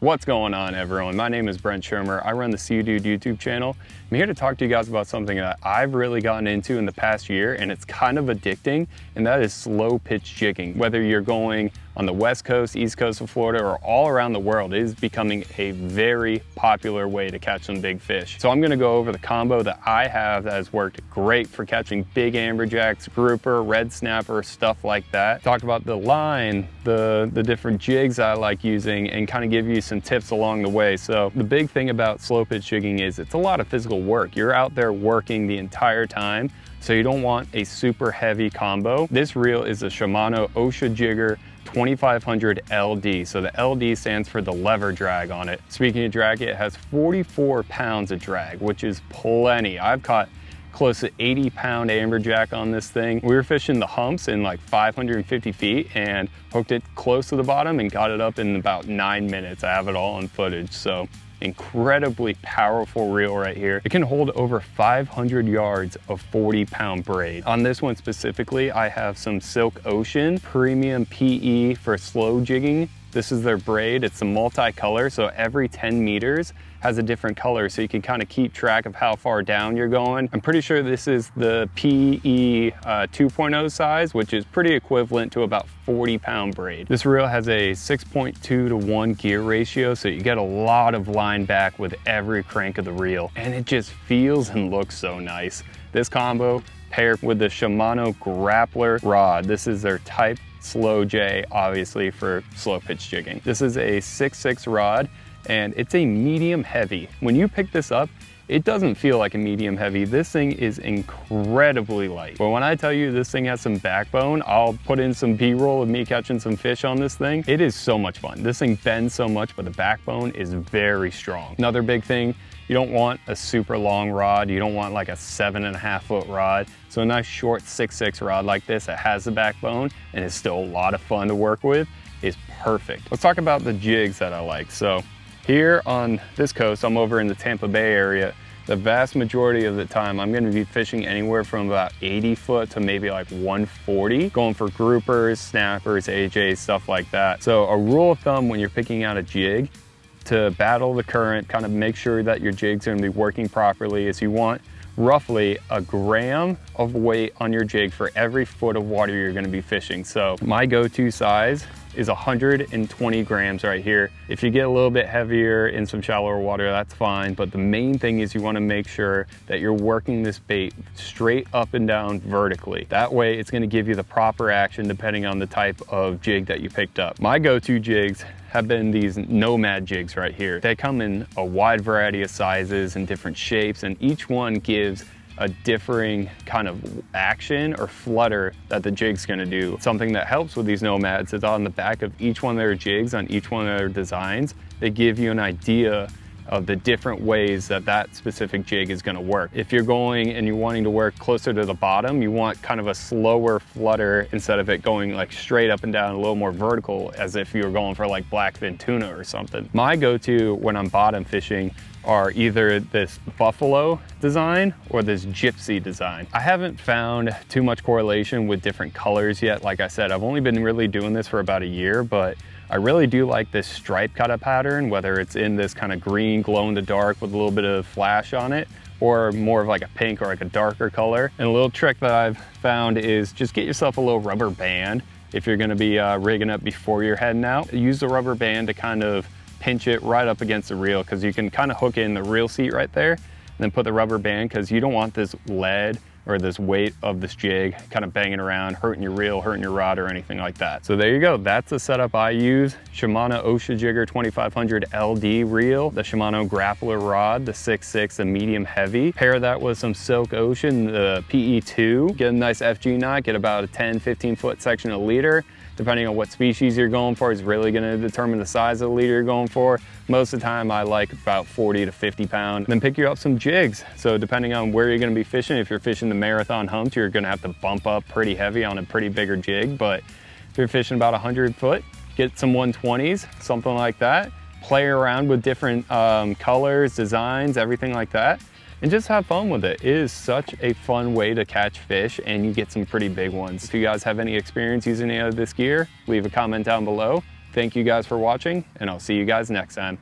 What's going on, everyone? My name is Brent Schirmer. I run the See Dude YouTube channel. I'm here to talk to you guys about something that I've really gotten into in the past year, and it's kind of addicting, and that is slow pitch jigging. Whether you're going on the west coast, east coast of Florida, or all around the world, it is becoming a very popular way to catch some big fish. So I'm gonna go over the combo that I have that has worked great for catching big amberjacks, grouper, red snapper, stuff like that. Talk about the line, the different jigs I like using, and kind of give you some tips along the way. So the big thing about slow pitch jigging is it's a lot of physical work. You're out there working the entire time, so you don't want a super heavy combo. This reel is a Shimano OSHA Jigger 2500 LD. So the LD stands for the lever drag on it. Speaking of drag, it has 44 pounds of drag, which is plenty. I've caught close to 80-pound amberjack on this thing. We were fishing the humps in like 550 feet and hooked it close to the bottom and got it up in about 9 minutes. I have it all on footage. So incredibly powerful reel right here. It can hold over 500 yards of 40-pound braid. On this one specifically, I have some Silk Ocean Premium PE for slow jigging. This is their braid. It's a multi-color, so every 10 meters has a different color, so you can kind of keep track of how far down you're going. I'm pretty sure this is the PE 2.0 size, which is pretty equivalent to about 40-pound braid. This reel has a 6.2 to 1 gear ratio, so you get a lot of line back with every crank of the reel, and it just feels and looks so nice. This combo paired with the Shimano grappler rod. This is their Type Slow J, obviously for slow pitch jigging. This is a 6.6 rod, and it's a medium heavy. When you pick this up, it doesn't feel like a medium heavy. This thing is incredibly light. But when I tell you this thing has some backbone, I'll put in some B-roll of me catching some fish on this thing. It is so much fun. This thing bends so much, but the backbone is very strong. Another big thing, you don't want a super long rod. You don't want like a 7.5 foot rod. So a nice short 6.6 rod like this that has the backbone and is still a lot of fun to work with is perfect. Let's talk about the jigs that I like. So here on this coast, I'm over in the Tampa Bay area. The vast majority of the time, I'm gonna be fishing anywhere from about 80 foot to maybe like 140, going for groupers, snappers, AJs, stuff like that. So a rule of thumb when you're picking out a jig to battle the current, kind of make sure that your jig's gonna be working properly, is you want roughly a gram of weight on your jig for every foot of water you're gonna be fishing. So my go-to size is 120 grams right here. If you get a little bit heavier in some shallower water, that's fine. But the main thing is you wanna make sure that you're working this bait straight up and down vertically. That way it's gonna give you the proper action depending on the type of jig that you picked up. My go-to jigs have been these Nomad jigs right here. They come in a wide variety of sizes and different shapes, and each one gives a differing kind of action or flutter that the jig's gonna do. Something that helps with these Nomads is on the back of each one of their jigs, on each one of their designs, they give you an idea of the different ways that that specific jig is gonna work. If you're going and you're wanting to work closer to the bottom, you want kind of a slower flutter instead of it going like straight up and down, a little more vertical, as if you were going for like blackfin tuna or something. My go-to when I'm bottom fishing are either this buffalo design or this gypsy design. I haven't found too much correlation with different colors yet. Like I said, I've only been really doing this for about a year, but I really do like this stripe kind of pattern, whether it's in this kind of green glow in the dark with a little bit of flash on it, or more of like a pink or like a darker color. And a little trick that I've found is just get yourself a little rubber band if you're gonna be rigging up before you're heading out. Use the rubber band to kind of pinch it right up against the reel, because you can kind of hook in the reel seat right there and then put the rubber band, because you don't want this lead or this weight of this jig kind of banging around, hurting your reel, hurting your rod, or anything like that. So there you go, that's the setup I use. Shimano OSHA Jigger 2500 LD reel, the Shimano grappler rod, the 6.6, the medium heavy. Pair that with some Silk Ocean, the PE2. Get a nice FG knot, get about a 10-15 foot section of leader. Depending on what species you're going for is really gonna determine the size of the leader you're going for. Most of the time I like about 40 to 50 pound. Then pick you up some jigs. So depending on where you're gonna be fishing, if you're fishing the Marathon Humps, you're gonna have to bump up pretty heavy on a pretty bigger jig. But if you're fishing about 100 foot, get some 120s, something like that. Play around with different colors, designs, everything like that. and just have fun with it. It is such a fun way to catch fish, and you get some pretty big ones. If you guys have any experience using any of this gear, leave a comment down below. Thank you guys for watching, and I'll see you guys next time.